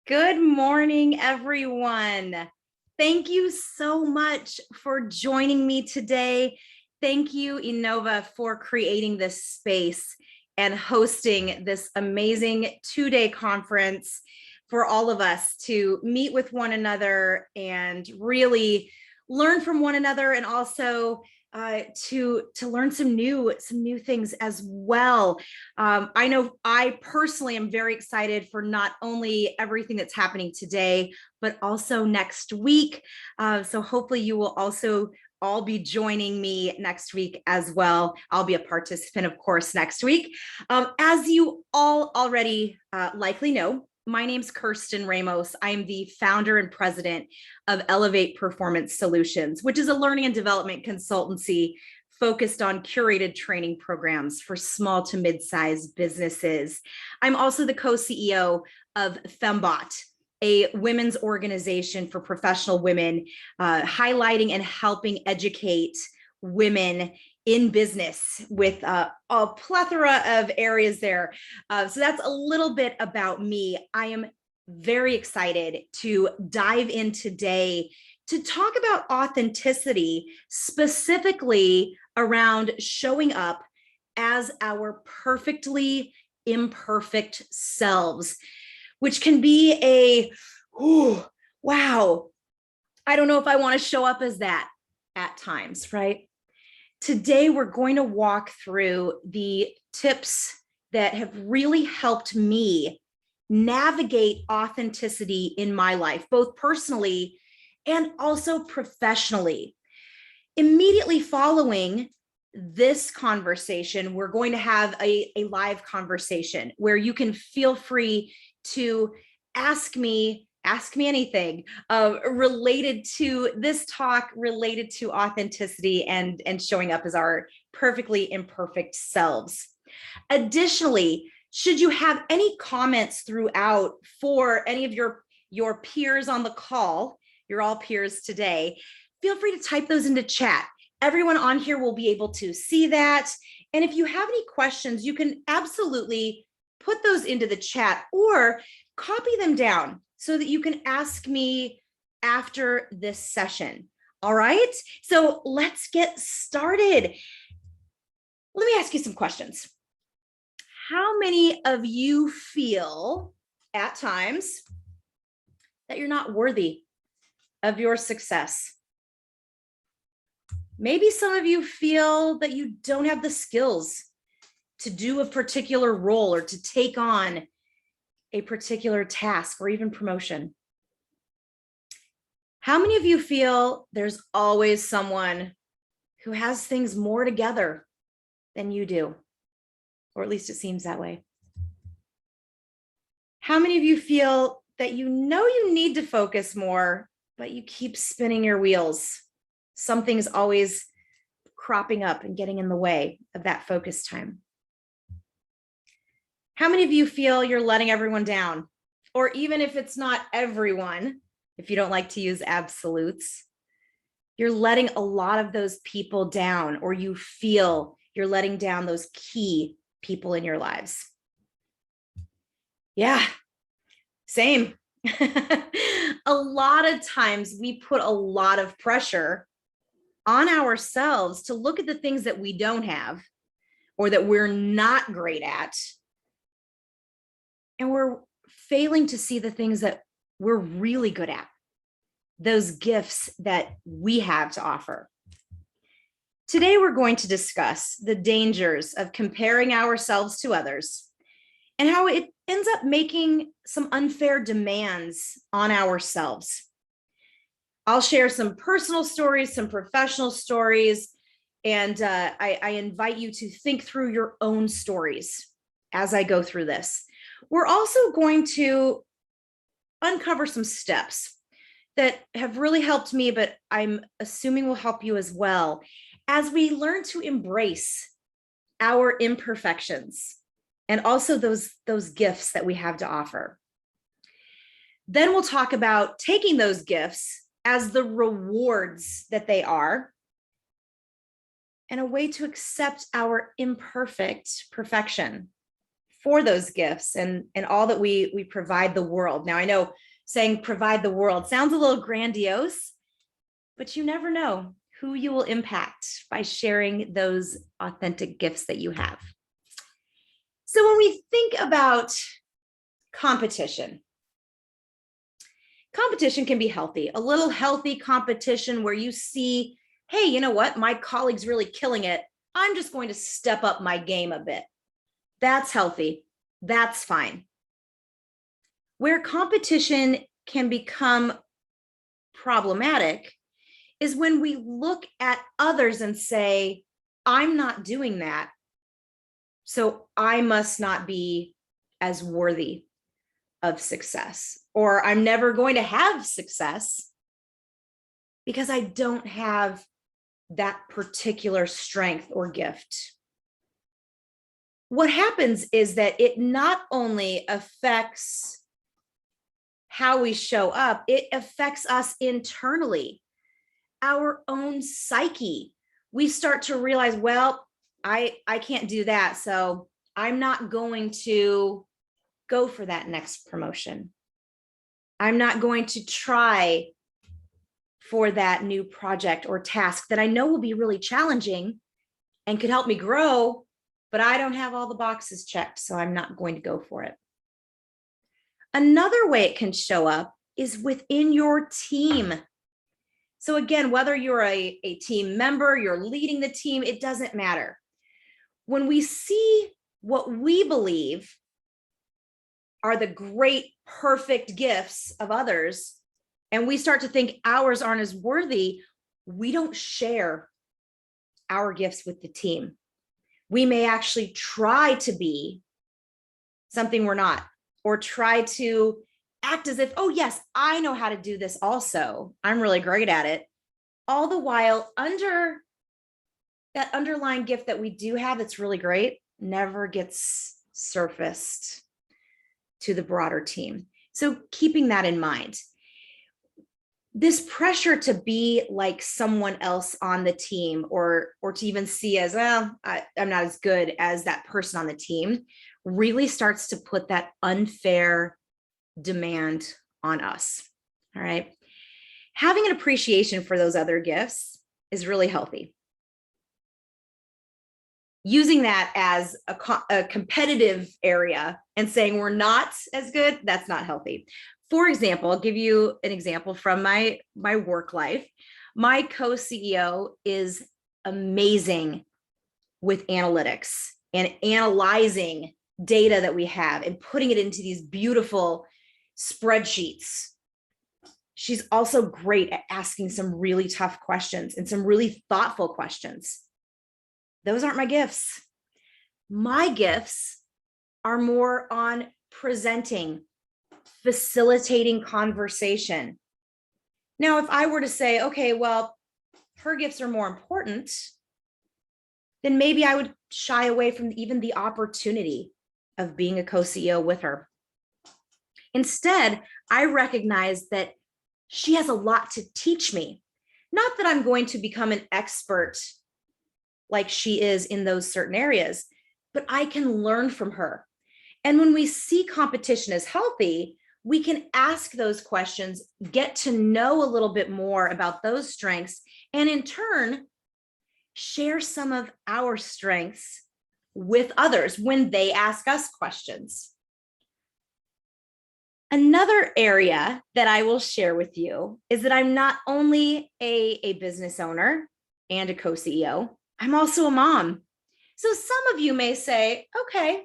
Good morning, everyone. Thank you so much for joining me today. Thank you, Innova, for creating this space and hosting this amazing two-day conference for all of us to meet with one another and really learn from one another, and also to learn some new things as well. I know I personally am very excited for not only everything that's happening today, but also next week. So hopefully you will also all be joining me next week as well. I'll be a participant, of course, next week. As you all already likely know, my name's Kirsten Ramos. I'm the founder and president of Elevate Performance Solutions, which is a learning and development consultancy focused on curated training programs for small to mid-sized businesses. I'm also the co-CEO of Fembot, a women's organization for professional women, highlighting and helping educate women in business with a plethora of areas there. So that's a little bit about me. I am very excited to dive in today to talk about authenticity, specifically around showing up as our perfectly imperfect selves, which can be wow, I don't know if I want to show up as that at times, right? Today, we're going to walk through the tips that have really helped me navigate authenticity in my life, both personally and also professionally. Immediately following this conversation, we're going to have a live conversation where you can feel free to ask me anything related to this talk, related to authenticity and showing up as our perfectly imperfect selves. Additionally, should you have any comments throughout for any of your peers on the call, you're all peers today, feel free to type those into chat. Everyone on here will be able to see that. And if you have any questions, you can absolutely put those into the chat or copy them down so that you can ask me after this session. All right, so let's get started. Let me ask you some questions. How many of you feel at times that you're not worthy of your success? Maybe some of you feel that you don't have the skills to do a particular role or to take on a particular task or even promotion. How many of you feel there's always someone who has things more together than you do? Or at least it seems that way. How many of you feel that you know you need to focus more, but you keep spinning your wheels? Something's always cropping up and getting in the way of that focus time. How many of you feel you're letting everyone down? Or even if it's not everyone, if you don't like to use absolutes, you're letting a lot of those people down, or you feel you're letting down those key people in your lives. Yeah, same. A lot of times we put a lot of pressure on ourselves to look at the things that we don't have or that we're not great at. And we're failing to see the things that we're really good at, those gifts that we have to offer. Today, we're going to discuss the dangers of comparing ourselves to others and how it ends up making some unfair demands on ourselves. I'll share some personal stories, some professional stories, and I invite you to think through your own stories as I go through this. We're also going to uncover some steps that have really helped me, but I'm assuming will help you as well, as we learn to embrace our imperfections and also those gifts that we have to offer. Then we'll talk about taking those gifts as the rewards that they are and a way to accept our imperfect perfection. for those gifts and all that we provide the world. Now, I know saying provide the world sounds a little grandiose, but you never know who you will impact by sharing those authentic gifts that you have. So when we think about competition can be healthy. A little healthy competition where you see, hey, you know what? My colleague's really killing it. I'm just going to step up my game a bit. That's healthy. That's fine. Where competition can become problematic is when we look at others and say, I'm not doing that, so I must not be as worthy of success, or I'm never going to have success because I don't have that particular strength or gift. What happens is that it not only affects how we show up, it affects us internally, our own psyche. We start to realize, well, I can't do that, so I'm not going to go for that next promotion. I'm not going to try for that new project or task that I know will be really challenging and could help me grow, but I don't have all the boxes checked, so I'm not going to go for it. Another way it can show up is within your team. So again, whether you're a team member, you're leading the team, it doesn't matter. When we see what we believe are the great, perfect gifts of others, and we start to think ours aren't as worthy, we don't share our gifts with the team. We may actually try to be something we're not, or try to act as if, oh yes, I know how to do this also. I'm really great at it. All the while, under that underlying gift that we do have that's really great never gets surfaced to the broader team. So keeping that in mind, this pressure to be like someone else on the team, or to even see as, well, I'm not as good as that person on the team, really starts to put that unfair demand on us. All right. Having an appreciation for those other gifts is really healthy. Using that as a competitive area and saying we're not as good, that's not healthy. For example, I'll give you an example from my work life. My co-CEO is amazing with analytics and analyzing data that we have and putting it into these beautiful spreadsheets. She's also great at asking some really tough questions and some really thoughtful questions. Those aren't my gifts. My gifts are more on presenting, facilitating conversation. Now, if I were to say, okay, well, her gifts are more important, then maybe I would shy away from even the opportunity of being a co-CEO with her. Instead, I recognize that she has a lot to teach me. Not that I'm going to become an expert like she is in those certain areas, but I can learn from her. And when we see competition as healthy, we can ask those questions, get to know a little bit more about those strengths, and in turn, share some of our strengths with others when they ask us questions. Another area that I will share with you is that I'm not only a business owner and a co-CEO, I'm also a mom. So some of you may say, okay,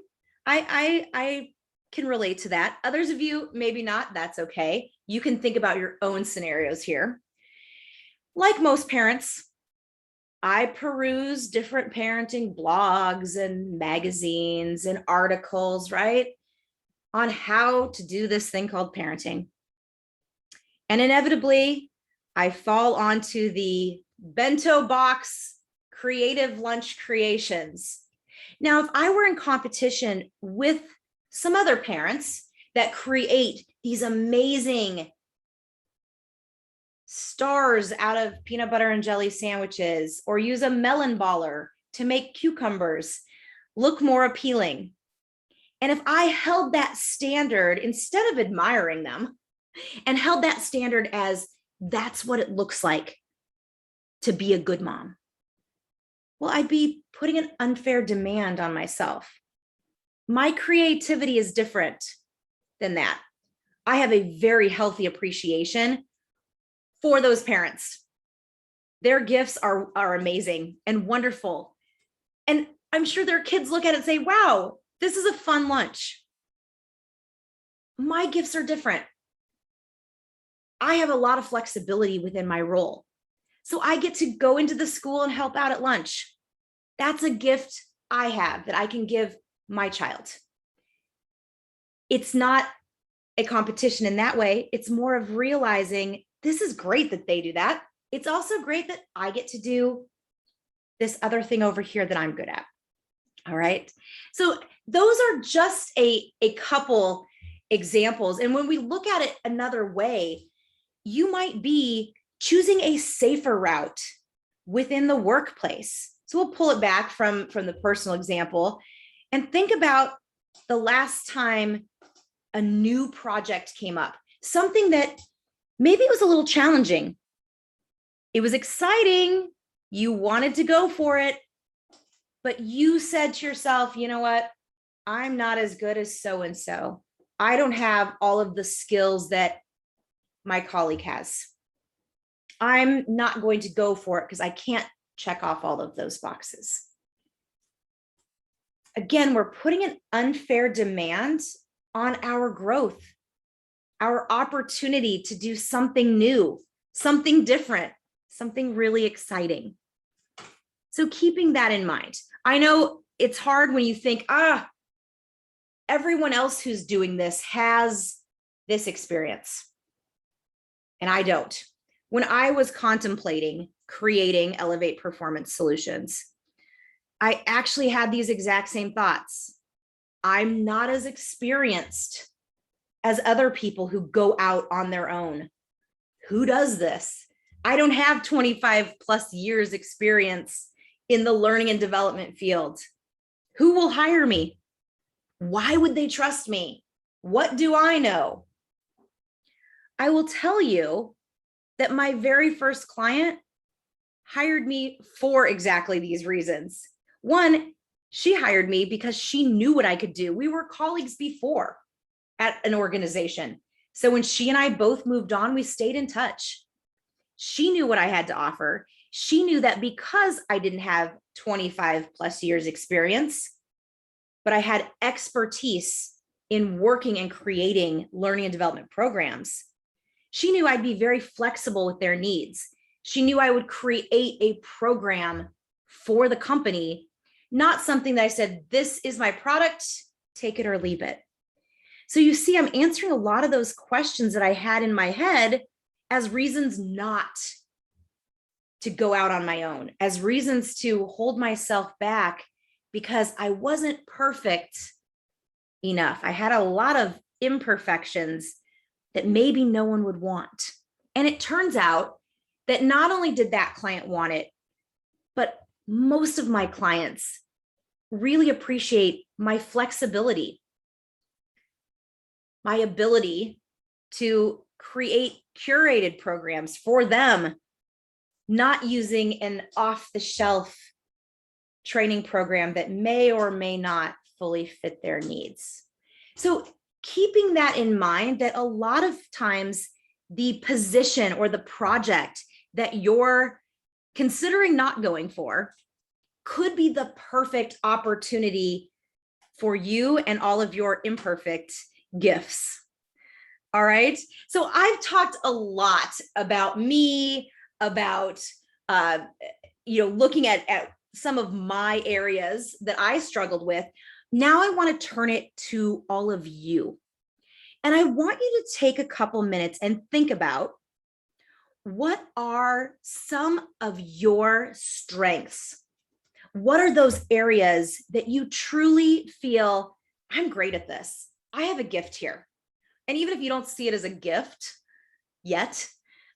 I can relate to that. Others of you, maybe not, that's okay. You can think about your own scenarios here. Like most parents, I peruse different parenting blogs and magazines and articles, right, on how to do this thing called parenting. And inevitably, I fall onto the bento box creative lunch creations. Now, if I were in competition with some other parents that create these amazing stars out of peanut butter and jelly sandwiches, or use a melon baller to make cucumbers look more appealing, And if I held that standard instead of admiring them and held that standard as that's what it looks like to be a good mom, well, I'd be putting an unfair demand on myself. My creativity is different than that. I have a very healthy appreciation for those parents. Their gifts are amazing and wonderful. And I'm sure their kids look at it and say, wow, this is a fun lunch. My gifts are different. I have a lot of flexibility within my role. So I get to go into the school and help out at lunch. That's a gift I have that I can give my child. It's not a competition in that way. It's more of realizing this is great that they do that. It's also great that I get to do this other thing over here that I'm good at. All right. So those are just a couple examples. And when we look at it another way, you might be choosing a safer route within the workplace. So we'll pull it back from the personal example and think about the last time a new project came up, something that maybe was a little challenging. It was exciting. You wanted to go for it, but you said to yourself, you know what? I'm not as good as so-and-so. I don't have all of the skills that my colleague has. I'm not going to go for it because I can't check off all of those boxes. Again, we're putting an unfair demand on our growth, our opportunity to do something new, something different, something really exciting. So keeping that in mind, I know it's hard when you think, everyone else who's doing this has this experience, and I don't. When I was contemplating creating Elevate Performance Solutions, I actually had these exact same thoughts. I'm not as experienced as other people who go out on their own. Who does this? I don't have 25 plus years experience in the learning and development field. Who will hire me? Why would they trust me? What do I know? I will tell you that my very first client hired me for exactly these reasons. One, she hired me because she knew what I could do. We were colleagues before at an organization. So when she and I both moved on, we stayed in touch. She knew what I had to offer. She knew that because I didn't have 25 plus years experience, but I had expertise in working and creating learning and development programs. She knew I'd be very flexible with their needs. She knew I would create a program for the company, not something that I said, this is my product, take it or leave it. So you see, I'm answering a lot of those questions that I had in my head as reasons not to go out on my own, as reasons to hold myself back because I wasn't perfect enough. I had a lot of imperfections that maybe no one would want. And it turns out that not only did that client want it, but most of my clients really appreciate my flexibility, my ability to create curated programs for them, not using an off-the-shelf training program that may or may not fully fit their needs. So keeping that in mind, that a lot of times the position or the project that you're considering not going for could be the perfect opportunity for you and all of your imperfect gifts. All right. So I've talked a lot about me, about looking at some of my areas that I struggled with. Now I want to turn it to all of you. And I want you to take a couple minutes and think about what are some of your strengths? What are those areas that you truly feel, I'm great at this. I have a gift here. And even if you don't see it as a gift yet,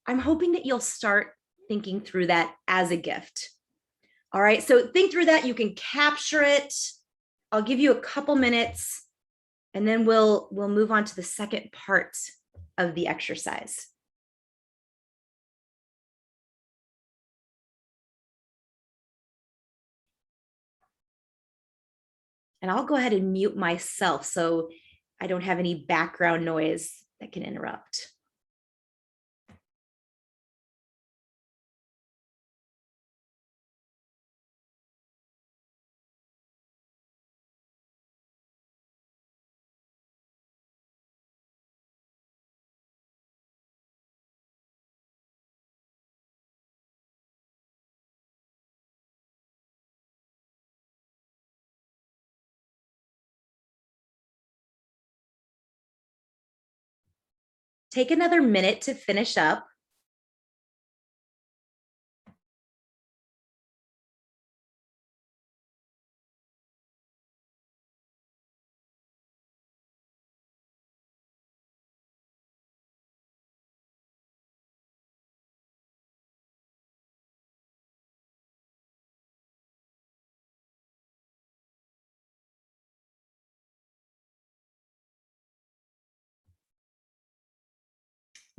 I'm hoping that you'll start thinking through that as a gift. All right, so think through that. You can capture it. I'll give you a couple minutes And then we'll move on to the second part of the exercise. And I'll go ahead and mute myself so I don't have any background noise that can interrupt. Take another minute to finish up.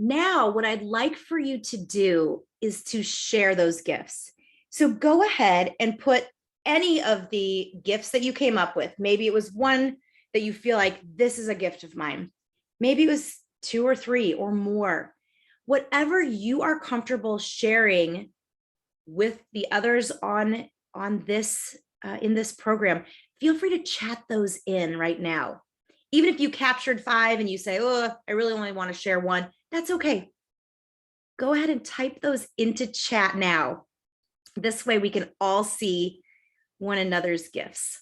Now, what I'd like for you to do is to share those gifts. So go ahead and put any of the gifts that you came up with. Maybe it was one that you feel like this is a gift of mine. Maybe it was 2 or 3 or more. Whatever you are comfortable sharing with the others on this in this program, feel free to chat those in right now. Even if you captured 5 and you say, oh, I really only want to share 1, that's okay. Go ahead and type those into chat now. This way we can all see one another's gifts.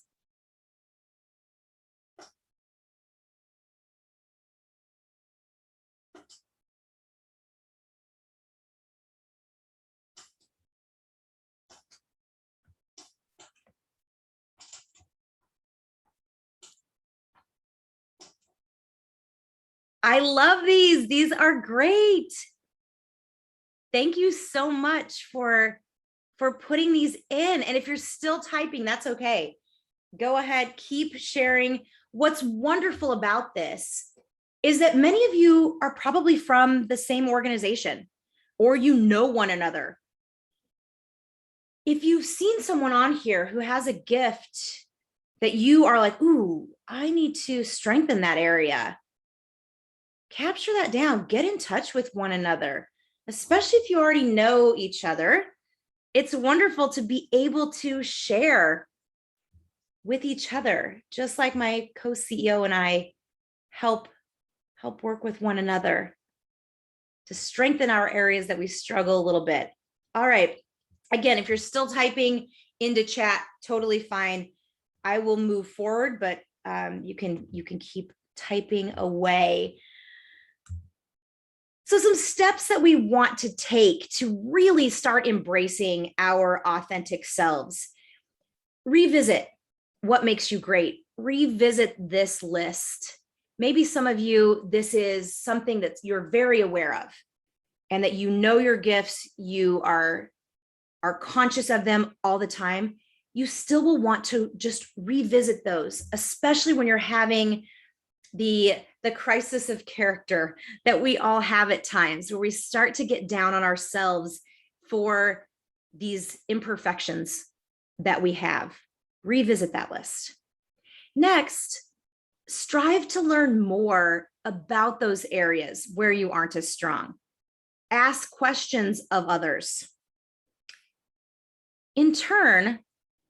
I love these. These are great. Thank you so much for putting these in. And if you're still typing, that's okay. Go ahead, keep sharing. What's wonderful about this is that many of you are probably from the same organization or you know one another. If you've seen someone on here who has a gift that you are like, ooh, I need to strengthen that area, capture that down, get in touch with one another, especially if you already know each other. It's wonderful to be able to share with each other, just like my co-CEO and I help work with one another to strengthen our areas that we struggle a little bit. All right. Again, if you're still typing into chat, totally fine. I will move forward, but you can keep typing away. So some steps that we want to take to really start embracing our authentic selves. Revisit what makes you great. Revisit this list. Maybe some of you, this is something that you're very aware of and that you know your gifts, you are conscious of them all the time. You still will want to just revisit those, especially when you're having the crisis of character that we all have at times, where we start to get down on ourselves for these imperfections that we have. Revisit that list. Next, strive to learn more about those areas where you aren't as strong. Ask questions of others. In turn,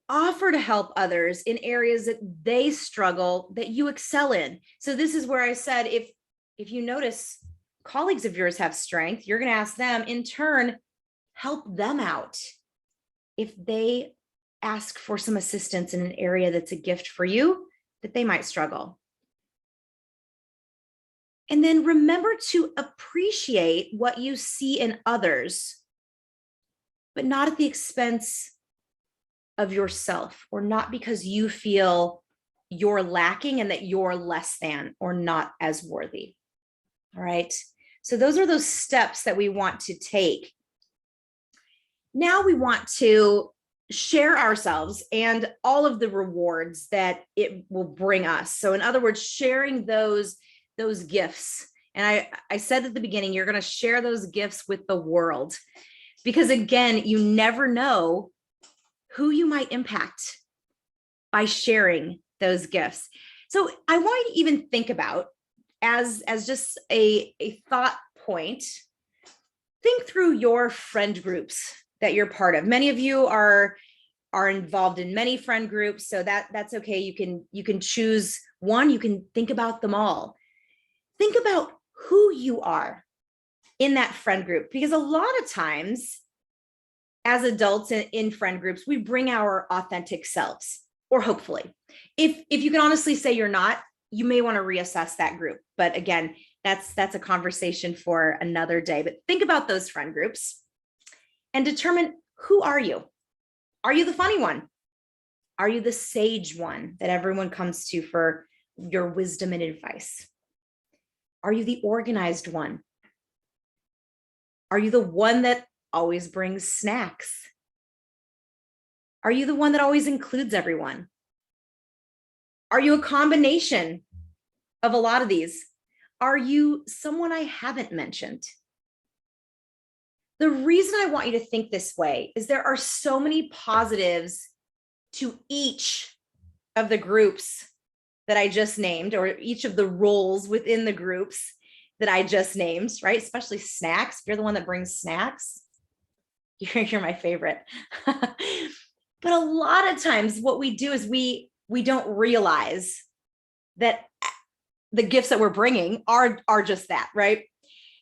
offer to help others in areas that they struggle, that you excel in. So this is where I said, if you notice colleagues of yours have strength, you're going to ask them, in turn, help them out. If they ask for some assistance in an area that's a gift for you, that they might struggle. And then remember to appreciate what you see in others, but not at the expense of yourself, or not because you feel you're lacking and that you're less than or not as worthy. All right. So those are those steps that we want to take. Now we want to share ourselves and all of the rewards that it will bring us. So in other words, sharing those gifts. And I said at the beginning, you're going to share those gifts with the world, because again, you never know who you might impact by sharing those gifts. So I want you to even think about, as just a thought point, think through your friend groups that you're part of. Many of you are involved in many friend groups, so that's okay. You can choose one. You can think about them all. Think about who you are in that friend group, because a lot of times as adults in friend groups, we bring our authentic selves, or hopefully. If you can honestly say you're not, you may want to reassess that group. But again, that's a conversation for another day. But think about those friend groups and determine, who are you? Are you the funny one? Are you the sage one that everyone comes to for your wisdom and advice? Are you the organized one? Are you the one that always brings snacks? Are you the one that always includes everyone? Are you a combination of a lot of these? Are you someone I haven't mentioned? The reason I want you to think this way is there are so many positives to each of the groups that I just named, or each of the roles within the groups that I just named, right? Especially snacks. If you're the one that brings snacks, you're my favorite. But a lot of times what we do is we don't realize that the gifts that we're bringing are just that, right?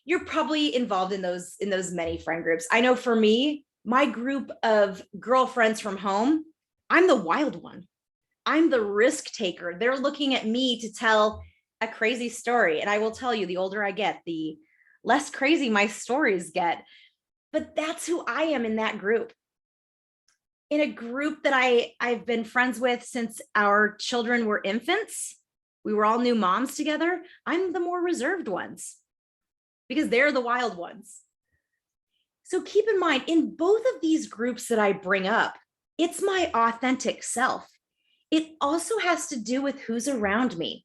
You're probably involved in those many friend groups. I know for me, my group of girlfriends from home, I'm the wild one. I'm the risk taker. They're looking at me to tell a crazy story. And I will tell you, the older I get, the less crazy my stories get. But that's who I am in that group. In a group that I've been friends with since our children were infants, we were all new moms together, I'm the more reserved ones because they're the wild ones. So keep in mind, in both of these groups that I bring up, it's my authentic self. It also has to do with who's around me.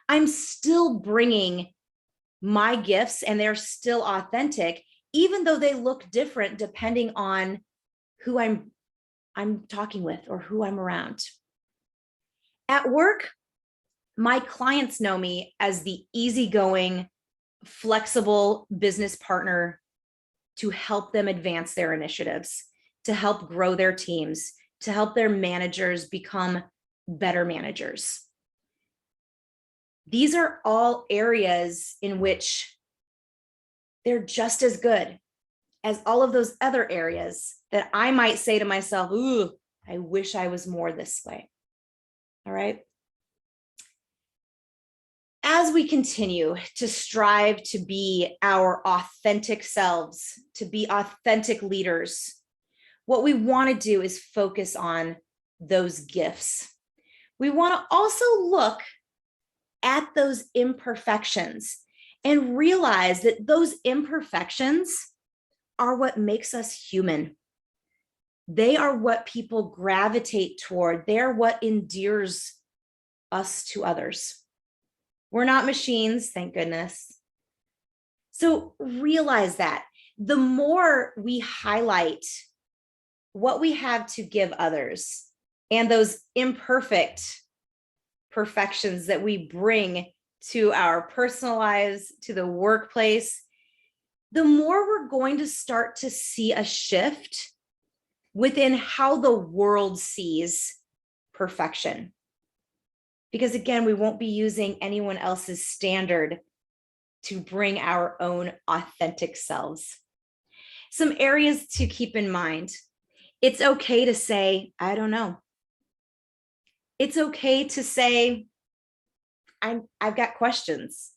I'm still bringing my gifts and they're still authentic, even though they look different depending on who I'm talking with or who I'm around. At work, my clients know me as the easygoing, flexible business partner to help them advance their initiatives, to help grow their teams, to help their managers become better managers. These are all areas in which they're just as good as all of those other areas that I might say to myself, ooh, I wish I was more this way. All right. As we continue to strive to be our authentic selves, to be authentic leaders, what we want to do is focus on those gifts. We want to also look at those imperfections and realize that those imperfections are what makes us human. They are what people gravitate toward. They're what endears us to others. We're not machines, thank goodness. So realize that the more we highlight what we have to give others and those imperfect perfections that we bring to our personal lives, to the workplace, the more we're going to start to see a shift within how the world sees perfection. Because again, we won't be using anyone else's standard to bring our own authentic selves. Some areas to keep in mind. It's okay to say, I don't know. It's okay to say, I've got questions.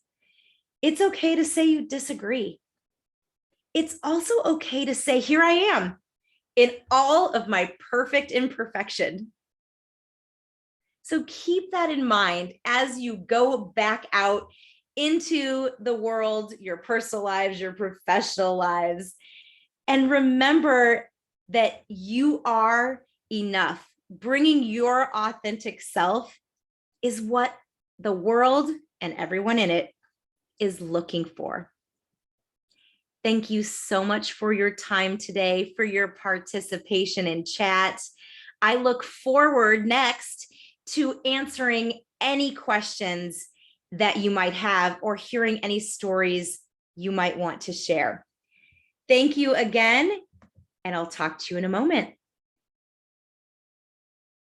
It's okay to say you disagree. It's also okay to say, here I am in all of my perfect imperfection. So keep that in mind as you go back out into the world, your personal lives, your professional lives, and remember that you are enough. Bringing your authentic self is what the world and everyone in it is looking for. Thank you so much for your time today, for your participation in chat. I look forward next to answering any questions that you might have or hearing any stories you might want to share. Thank you again, and I'll talk to you in a moment.